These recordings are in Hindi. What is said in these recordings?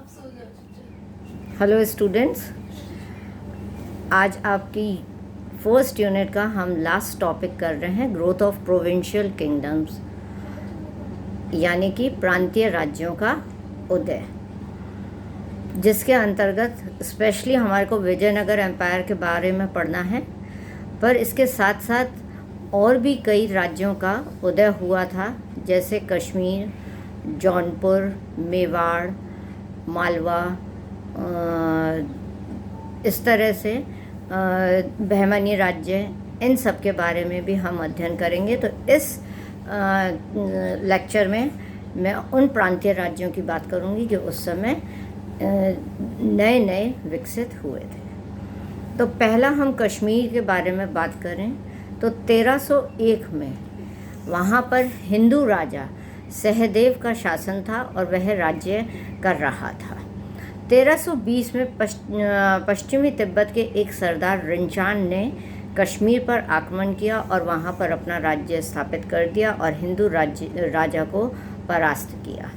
हेलो स्टूडेंट्स, आज आपकी फर्स्ट यूनिट का हम लास्ट टॉपिक कर रहे हैं ग्रोथ ऑफ प्रोविंशियल किंगडम्स, यानी कि प्रांतीय राज्यों का उदय, जिसके अंतर्गत स्पेशली हमारे को विजयनगर एम्पायर के बारे में पढ़ना है। पर इसके साथ साथ और भी कई राज्यों का उदय हुआ था, जैसे कश्मीर, जौनपुर, मेवाड़, मालवा, इस तरह से बहमनी राज्य, इन सब के बारे में भी हम अध्ययन करेंगे। तो इस लेक्चर में मैं उन प्रांतीय राज्यों की बात करूंगी जो उस समय नए नए विकसित हुए थे। तो पहला हम कश्मीर के बारे में बात करें तो 1301 में वहाँ पर हिंदू राजा सहदेव का शासन था और वह राज्य कर रहा था। 1320 में पश्चिमी तिब्बत के एक सरदार रिंचान ने कश्मीर पर आक्रमण किया और वहाँ पर अपना राज्य स्थापित कर दिया और हिंदू राजा को परास्त किया।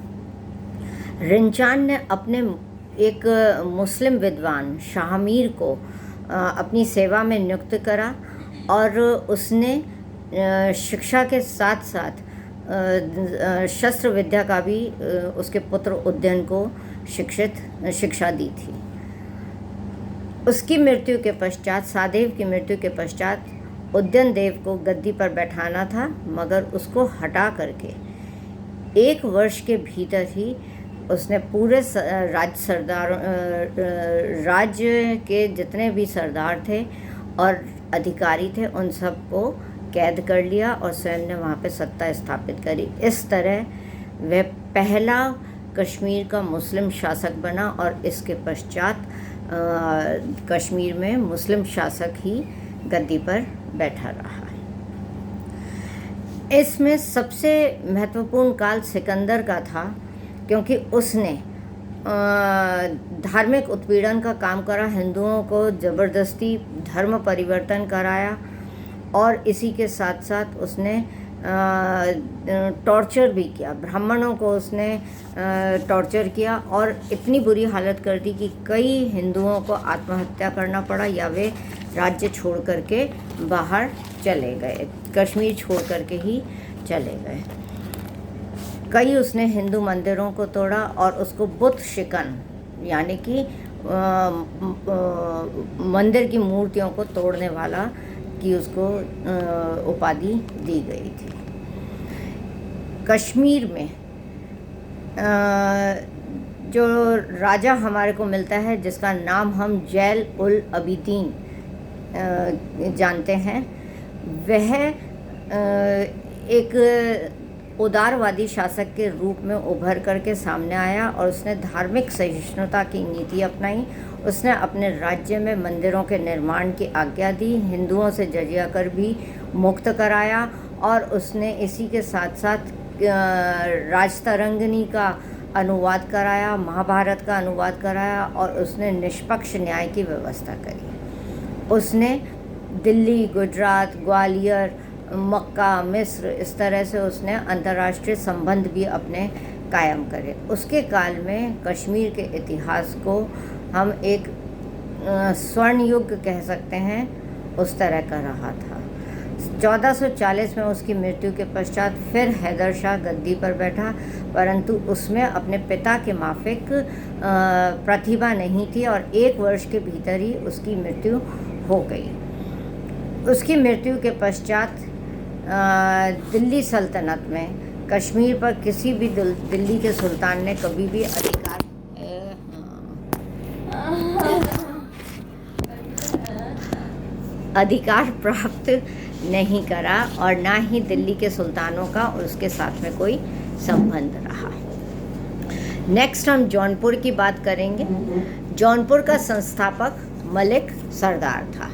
रिंचान ने अपने एक मुस्लिम विद्वान शाहमीर को अपनी सेवा में नियुक्त करा और उसने शिक्षा के साथ साथ शस्त्र विद्या का भी उसके पुत्र उदयन को शिक्षा दी थी। उसकी मृत्यु के पश्चात, सादेव की मृत्यु के पश्चात, उदयन देव को गद्दी पर बैठाना था, मगर उसको हटा करके 1 वर्ष के भीतर ही उसने पूरे राज्य के जितने भी सरदार थे और अधिकारी थे उन सबको कैद कर लिया और स्वयं ने वहाँ पे सत्ता स्थापित करी। इस तरह वह पहला कश्मीर का मुस्लिम शासक बना और इसके पश्चात कश्मीर में मुस्लिम शासक ही गद्दी पर बैठा रहा। इसमें सबसे महत्वपूर्ण काल सिकंदर का था, क्योंकि उसने धार्मिक उत्पीड़न का काम करा, हिंदुओं को ज़बरदस्ती धर्म परिवर्तन कराया और इसी के साथ साथ उसने टॉर्चर भी किया। ब्राह्मणों को उसने टॉर्चर किया और इतनी बुरी हालत कर दी कि कई हिंदुओं को आत्महत्या करना पड़ा या वे राज्य छोड़ करके बाहर चले गए, कश्मीर छोड़ करके ही चले गए। कई उसने हिंदू मंदिरों को तोड़ा और उसको बुत शिकन, यानी कि मंदिर की मूर्तियों को तोड़ने वाला की उसको उपाधि दी गई थी। कश्मीर में जो राजा हमारे को मिलता है, जिसका नाम हम जैल उल अबिदीन जानते हैं, वह एक उदारवादी शासक के रूप में उभर करके सामने आया और उसने धार्मिक सहिष्णुता की नीति अपनाई। उसने अपने राज्य में मंदिरों के निर्माण की आज्ञा दी, हिंदुओं से जजिया कर भी मुक्त कराया और उसने इसी के साथ साथ राजतरंगिणी का अनुवाद कराया, महाभारत का अनुवाद कराया और उसने निष्पक्ष न्याय की व्यवस्था करी। उसने दिल्ली, गुजरात, ग्वालियर, मक्का, मिस्र, इस तरह से उसने अंतर्राष्ट्रीय संबंध भी अपने कायम करे। उसके काल में कश्मीर के इतिहास को हम एक स्वर्ण युग कह सकते हैं, उस तरह का रहा था। 1440 में उसकी मृत्यु के पश्चात फिर हैदर शाह गद्दी पर बैठा, परंतु उसमें अपने पिता के माफिक प्रतिभा नहीं थी और 1 वर्ष के भीतर ही उसकी मृत्यु हो गई। उसकी मृत्यु के पश्चात दिल्ली सल्तनत में कश्मीर पर किसी भी दिल्ली के सुल्तान ने कभी भी अधिकार प्राप्त नहीं करा और ना ही दिल्ली के सुल्तानों का और उसके साथ में कोई संबंध रहा। नेक्स्ट हम जौनपुर की बात करेंगे। जौनपुर का संस्थापक मलिक सरदार था,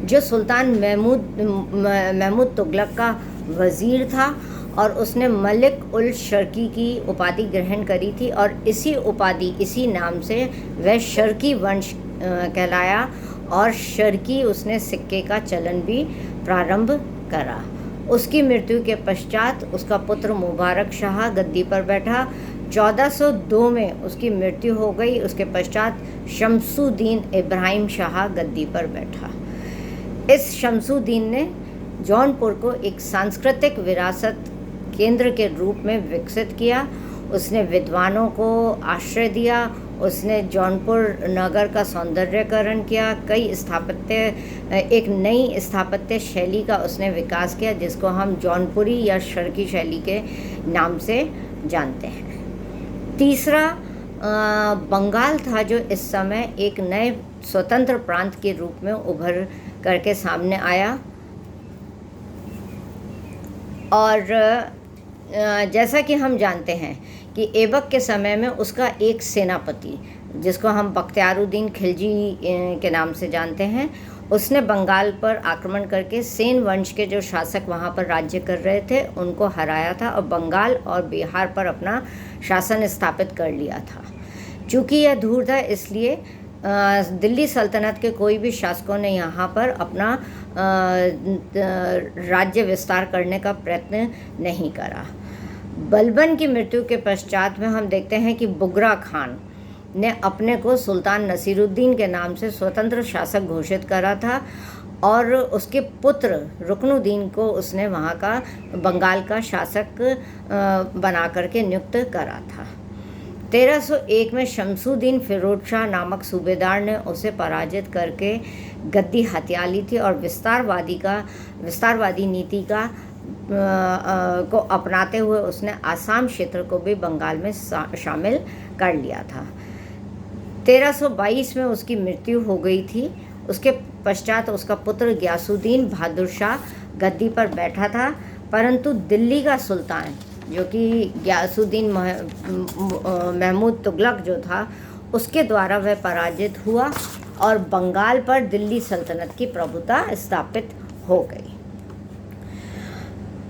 जो सुल्तान महमूद तुगलक का वज़ीर था और उसने मलिक उल शर्की की उपाधि ग्रहण करी थी और इसी उपाधि, इसी नाम से वह शर्की वंश कहलाया और शर्की उसने सिक्के का चलन भी प्रारंभ करा। उसकी मृत्यु के पश्चात उसका पुत्र मुबारक शाह गद्दी पर बैठा। 1402 में उसकी मृत्यु हो गई। उसके पश्चात शमसुद्दीन इब्राहिम शाह गद्दी पर बैठा। इस शमसुद्दीन ने जौनपुर को एक सांस्कृतिक विरासत केंद्र के रूप में विकसित किया। उसने विद्वानों को आश्रय दिया। उसने जौनपुर नगर का सौंदर्यकरण किया। एक नई स्थापत्य शैली का उसने विकास किया, जिसको हम जौनपुरी या शर्की शैली के नाम से जानते हैं। तीसरा बंगाल था, जो इस समय एक नए स्वतंत्र प्रांत के रूप में उभर करके सामने आया। और जैसा कि हम जानते हैं कि ऐबक के समय में उसका एक सेनापति, जिसको हम बख्तियारुद्दीन खिलजी के नाम से जानते हैं, उसने बंगाल पर आक्रमण करके सेन वंश के जो शासक वहाँ पर राज्य कर रहे थे उनको हराया था और बंगाल और बिहार पर अपना शासन स्थापित कर लिया था। चूँकि यह दूर था, इसलिए दिल्ली सल्तनत के कोई भी शासकों ने यहाँ पर अपना राज्य विस्तार करने का प्रयत्न नहीं करा। बलबन की मृत्यु के पश्चात में हम देखते हैं कि बुगरा खान ने अपने को सुल्तान नसीरुद्दीन के नाम से स्वतंत्र शासक घोषित करा था और उसके पुत्र रुकनुद्दीन को उसने वहाँ का बंगाल का शासक बना करके नियुक्त करा था। 1301 में शमसुद्दीन फिरोज शाह नामक सूबेदार ने उसे पराजित करके गद्दी हथिया ली थी और विस्तारवादी नीति को अपनाते हुए उसने आसाम क्षेत्र को भी बंगाल में शामिल कर लिया था। 1322 में उसकी मृत्यु हो गई थी। उसके पश्चात उसका पुत्र गयासुद्दीन बहादुर शाह गद्दी पर बैठा था, परंतु दिल्ली का सुल्तान, जो कि गयासुद्दीन महमूद तुगलक जो था, उसके द्वारा वह पराजित हुआ और बंगाल पर दिल्ली सल्तनत की प्रभुता स्थापित हो गई।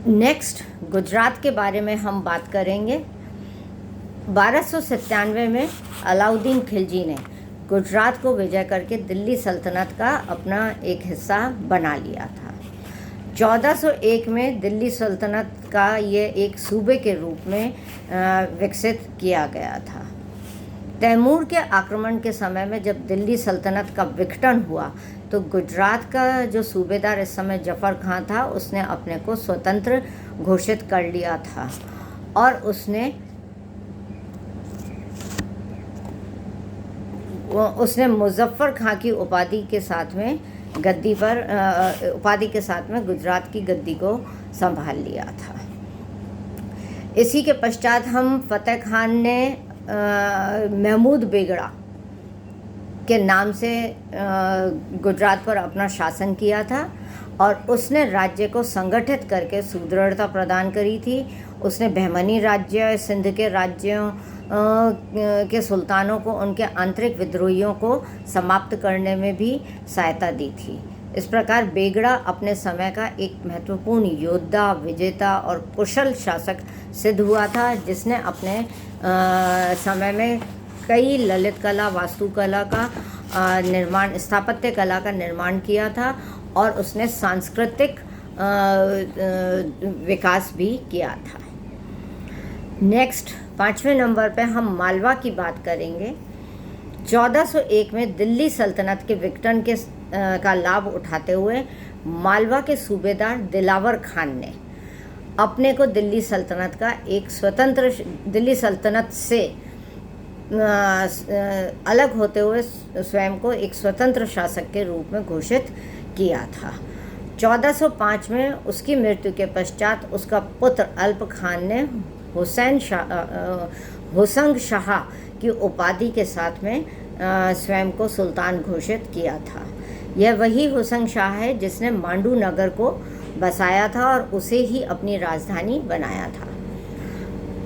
नेक्स्ट गुजरात के बारे में हम बात करेंगे। 1297 में अलाउद्दीन खिलजी ने गुजरात को विजय करके दिल्ली सल्तनत का अपना एक हिस्सा बना लिया था। 1401 में दिल्ली सल्तनत का ये एक सूबे के रूप में विकसित किया गया था। तैमूर के आक्रमण के समय में जब दिल्ली सल्तनत का विघटन हुआ तो गुजरात का जो सूबेदार इस समय जफ़र खां था, उसने अपने को स्वतंत्र घोषित कर लिया था और उसने मुजफ्फर खां की उपाधि के साथ में गुजरात की गद्दी को संभाल लिया था। इसी के पश्चात हम फतेह खान ने महमूद बेगड़ा के नाम से गुजरात पर अपना शासन किया था और उसने राज्य को संगठित करके सुदृढ़ता प्रदान करी थी। उसने बहमनी राज्य, सिंध के राज्यों के सुल्तानों को उनके आंतरिक विद्रोहियों को समाप्त करने में भी सहायता दी थी। इस प्रकार बेगड़ा अपने समय का एक महत्वपूर्ण योद्धा, विजेता और कुशल शासक सिद्ध हुआ था, जिसने अपने समय में कई ललित कला, वास्तुकला का निर्माण, स्थापत्य कला का निर्माण किया था और उसने सांस्कृतिक विकास भी किया था। नेक्स्ट 5वें नंबर पे हम मालवा की बात करेंगे। 1401 में दिल्ली सल्तनत के विघटन का लाभ उठाते हुए मालवा के सूबेदार दिलावर खान ने अपने को दिल्ली सल्तनत से अलग होते हुए स्वयं को एक स्वतंत्र शासक के रूप में घोषित किया था। 1405 में उसकी मृत्यु के पश्चात उसका पुत्र अल्प खान ने होसंग शाह की उपाधि के साथ में स्वयं को सुल्तान घोषित किया था। यह वही होसंग शाह है जिसने मांडू नगर को बसाया था और उसे ही अपनी राजधानी बनाया था।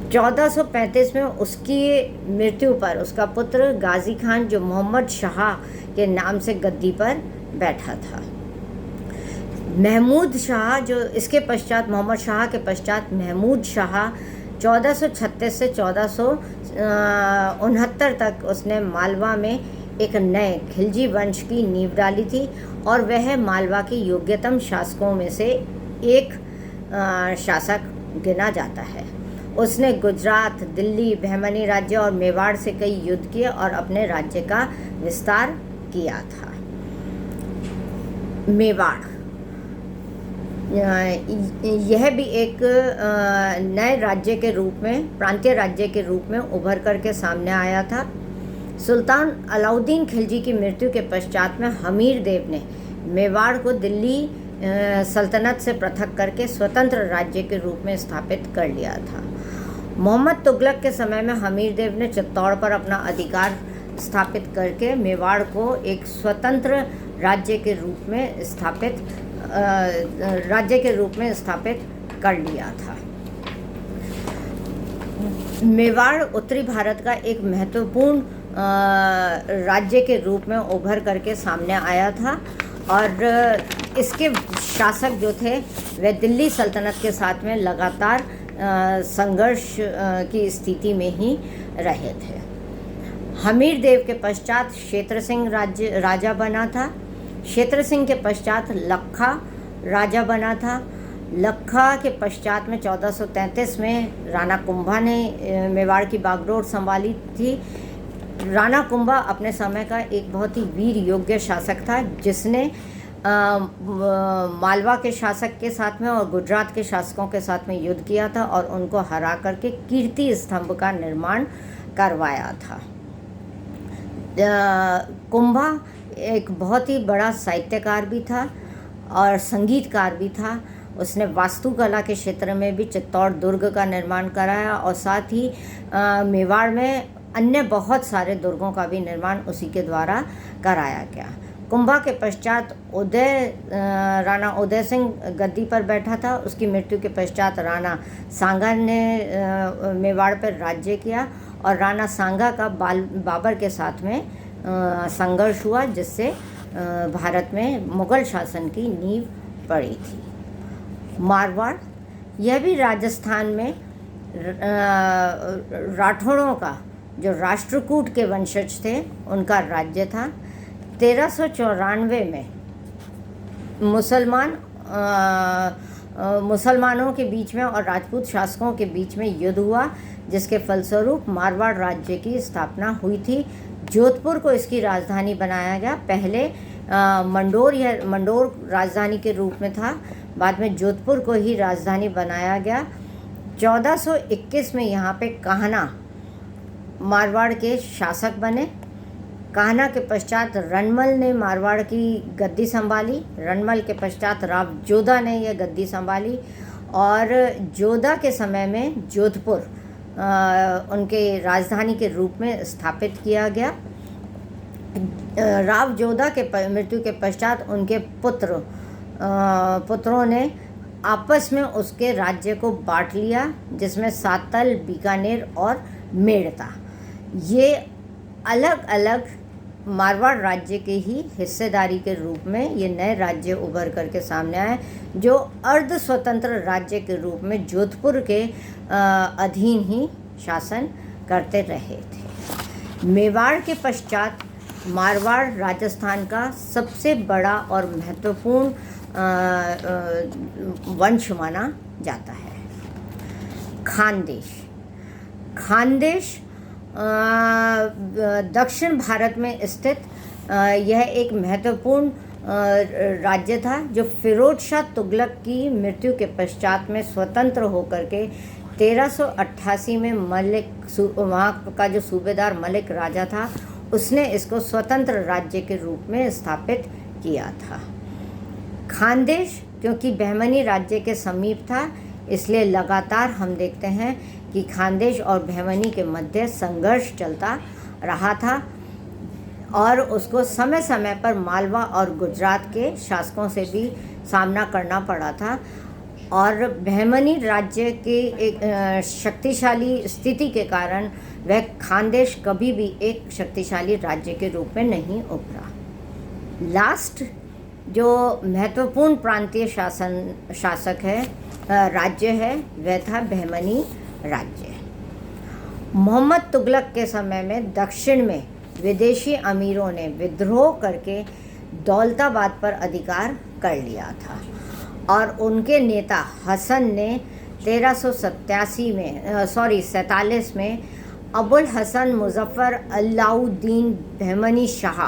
1435 में उसकी मृत्यु पर उसका पुत्र गाजी खान, जो मोहम्मद शाह के नाम से गद्दी पर बैठा था। महमूद शाह, जो इसके पश्चात मोहम्मद शाह के पश्चात महमूद शाह 1436 से 1469 तक उसने मालवा में एक नए खिलजी वंश की नींव डाली थी और वह मालवा के योग्यतम शासकों में से एक शासक गिना जाता है। उसने गुजरात, दिल्ली, बहमनी राज्य और मेवाड़ से कई युद्ध किए और अपने राज्य का विस्तार किया था। मेवाड़ यह भी एक नए राज्य के रूप में, प्रांतीय राज्य के रूप में उभर करके सामने आया था। सुल्तान अलाउद्दीन खिलजी की मृत्यु के पश्चात में हमीर देव ने मेवाड़ को दिल्ली सल्तनत से पृथक करके स्वतंत्र राज्य के रूप में स्थापित कर लिया था। मोहम्मद तुगलक के समय में हमीर देव ने चित्तौड़ पर अपना अधिकार स्थापित करके मेवाड़ को एक स्वतंत्र राज्य के रूप में स्थापित कर लिया था। मेवाड़ उत्तरी भारत का एक महत्वपूर्ण राज्य के रूप में उभर करके सामने आया था और इसके शासक जो थे वे दिल्ली सल्तनत के साथ में लगातार संघर्ष की स्थिति में ही रहे थे। हमीर देव के पश्चात क्षेत्र सिंह राजा बना था। क्षेत्र सिंह के पश्चात लखा राजा बना था। लखा के पश्चात में 1433 में राणा कुंभा ने मेवाड़ की बागडोर संभाली थी। राणा कुंभा अपने समय का एक बहुत ही वीर योग्य शासक था, जिसने मालवा के शासक के साथ में और गुजरात के शासकों के साथ में युद्ध किया था और उनको हरा करके कीर्ति स्तंभ का निर्माण करवाया था। कुंभा एक बहुत ही बड़ा साहित्यकार भी था और संगीतकार भी था। उसने वास्तुकला के क्षेत्र में भी चित्तौड़ दुर्ग का निर्माण कराया और साथ ही मेवाड़ में अन्य बहुत सारे दुर्गों का भी निर्माण उसी के द्वारा कराया गया। कुंभा के पश्चात राणा उदय सिंह गद्दी पर बैठा था। उसकी मृत्यु के पश्चात राणा सांगा ने मेवाड़ पर राज्य किया और राणा सांगा का बाबर के साथ में संघर्ष हुआ, जिससे भारत में मुगल शासन की नींव पड़ी थी। मारवाड़ यह भी राजस्थान में राठौड़ों का, जो राष्ट्रकूट के वंशज थे, उनका राज्य था। 1394 में मुसलमानों के बीच में और राजपूत शासकों के बीच में युद्ध हुआ, जिसके फलस्वरूप मारवाड़ राज्य की स्थापना हुई थी। जोधपुर को इसकी राजधानी बनाया गया। पहले मंडोर राजधानी के रूप में था, बाद में जोधपुर को ही राजधानी बनाया गया। 1421 में यहाँ पे कान्हा मारवाड़ के शासक बने। कान्हा के पश्चात रणमल ने मारवाड़ की गद्दी संभाली। रणमल के पश्चात राव जोधा ने यह गद्दी संभाली और जोधा के समय में जोधपुर उनके राजधानी के रूप में स्थापित किया गया। राव जोधा के मृत्यु के पश्चात उनके पुत्रों ने आपस में उसके राज्य को बांट लिया, जिसमें सातल, बीकानेर और मेड़ था। ये अलग अलग मारवाड़ राज्य के ही हिस्सेदारी के रूप में ये नए राज्य उभर करके सामने आए, जो अर्ध स्वतंत्र राज्य के रूप में जोधपुर के अधीन ही शासन करते रहे थे। मेवाड़ के पश्चात मारवाड़ राजस्थान का सबसे बड़ा और महत्वपूर्ण वंश माना जाता है। खानदेश दक्षिण भारत में स्थित यह एक महत्वपूर्ण राज्य था, जो फिरोज शाह तुगलक की मृत्यु के पश्चात में स्वतंत्र होकर के 1388 में वहाँ का जो सूबेदार मलिक राजा था, उसने इसको स्वतंत्र राज्य के रूप में स्थापित किया था। खानदेश क्योंकि बहमनी राज्य के समीप था, इसलिए लगातार हम देखते हैं कि खानदेश और बहमनी के मध्य संघर्ष चलता रहा था और उसको समय समय पर मालवा और गुजरात के शासकों से भी सामना करना पड़ा था। और बहमनी राज्य के एक शक्तिशाली स्थिति के कारण वह खानदेश कभी भी एक शक्तिशाली राज्य के रूप में नहीं उभरा। लास्ट जो महत्वपूर्ण प्रांतीय शासक है राज्य है, वह था बहमनी राज्य। मोहम्मद तुगलक के समय में दक्षिण में विदेशी अमीरों ने विद्रोह करके दौलताबाद पर अधिकार कर लिया था और उनके नेता हसन ने 1387 में 47 में अबुल हसन मुजफ्फर अलाउद्दीन बहमनी शाह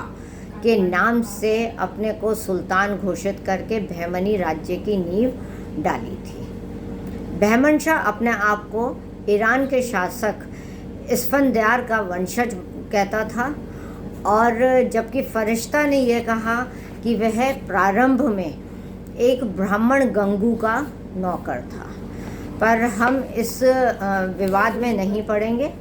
के नाम से अपने को सुल्तान घोषित करके बहमनी राज्य की नींव डाली थी। बहमन शाह अपने आप को ईरान के शासक इस्फंदयार का वंशज कहता था, और जबकि फरिश्ता ने यह कहा कि वह प्रारंभ में एक ब्राह्मण गंगू का नौकर था। पर हम इस विवाद में नहीं पड़ेंगे।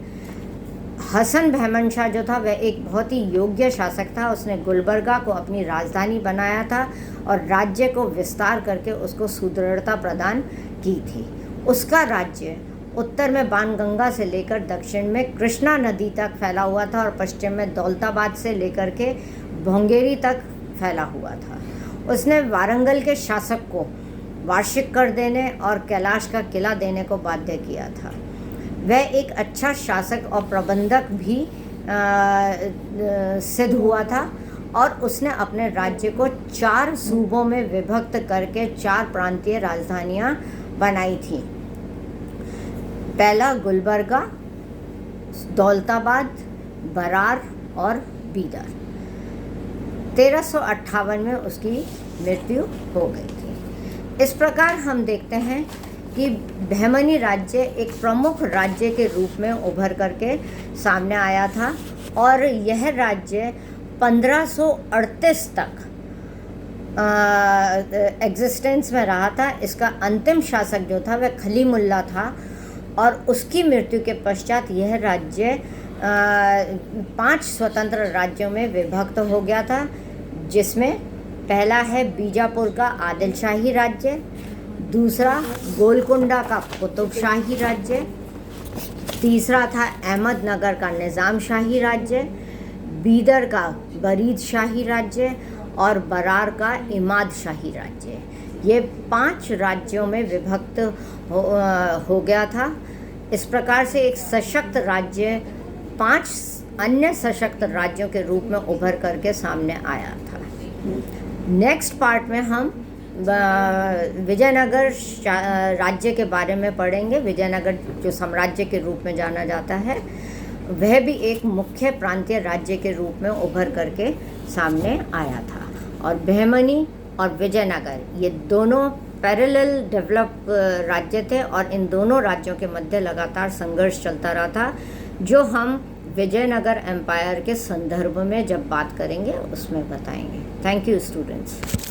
हसन बहमन शाह जो था वह एक बहुत ही योग्य शासक था। उसने गुलबर्गा को अपनी राजधानी बनाया था और राज्य को विस्तार करके उसको सुदृढ़ता प्रदान की थी। उसका राज्य उत्तर में बाणगंगा से लेकर दक्षिण में कृष्णा नदी तक फैला हुआ था और पश्चिम में दौलताबाद से लेकर के भोंगेरी तक फैला हुआ था। उसने वारंगल के शासक को वार्षिक कर देने और कैलाश का किला देने को बाध्य किया था। वह एक अच्छा शासक और प्रबंधक भी सिद्ध हुआ था और उसने अपने राज्य को 4 सूबों में विभक्त करके 4 प्रांतीय राजधानियां बनाई थीं। पहला गुलबर्गा, दौलताबाद, बरार और बीदर। 1358 में उसकी मृत्यु हो गई थी। इस प्रकार हम देखते हैं कि बहमनी राज्य एक प्रमुख राज्य के रूप में उभर करके सामने आया था और यह राज्य 1538 तक एग्जिस्टेंस में रहा था। इसका अंतिम शासक जो था वह खलीमुल्ला था और उसकी मृत्यु के पश्चात यह राज्य 5 स्वतंत्र राज्यों में विभक्त हो गया था, जिसमें पहला है बीजापुर का आदिल शाही राज्य, दूसरा गोलकुंडा का कुतुब शाही राज्य, तीसरा था अहमदनगर का निज़ाम शाही राज्य, बीदर का बरीद शाही राज्य और बरार का इमाद शाही राज्य। ये 5 राज्यों में विभक्त हो गया था। इस प्रकार से एक सशक्त राज्य 5 अन्य सशक्त राज्यों के रूप में उभर करके सामने आया था। नेक्स्ट पार्ट में हम विजयनगर राज्य के बारे में पढ़ेंगे। विजयनगर जो साम्राज्य के रूप में जाना जाता है, वह भी एक मुख्य प्रांतीय राज्य के रूप में उभर करके सामने आया था। और बहमनी और विजयनगर ये दोनों पैरेलल डेवलप राज्य थे और इन दोनों राज्यों के मध्य लगातार संघर्ष चलता रहा था, जो हम विजयनगर एम्पायर के संदर्भ में जब बात करेंगे उसमें बताएंगे। Thank you students.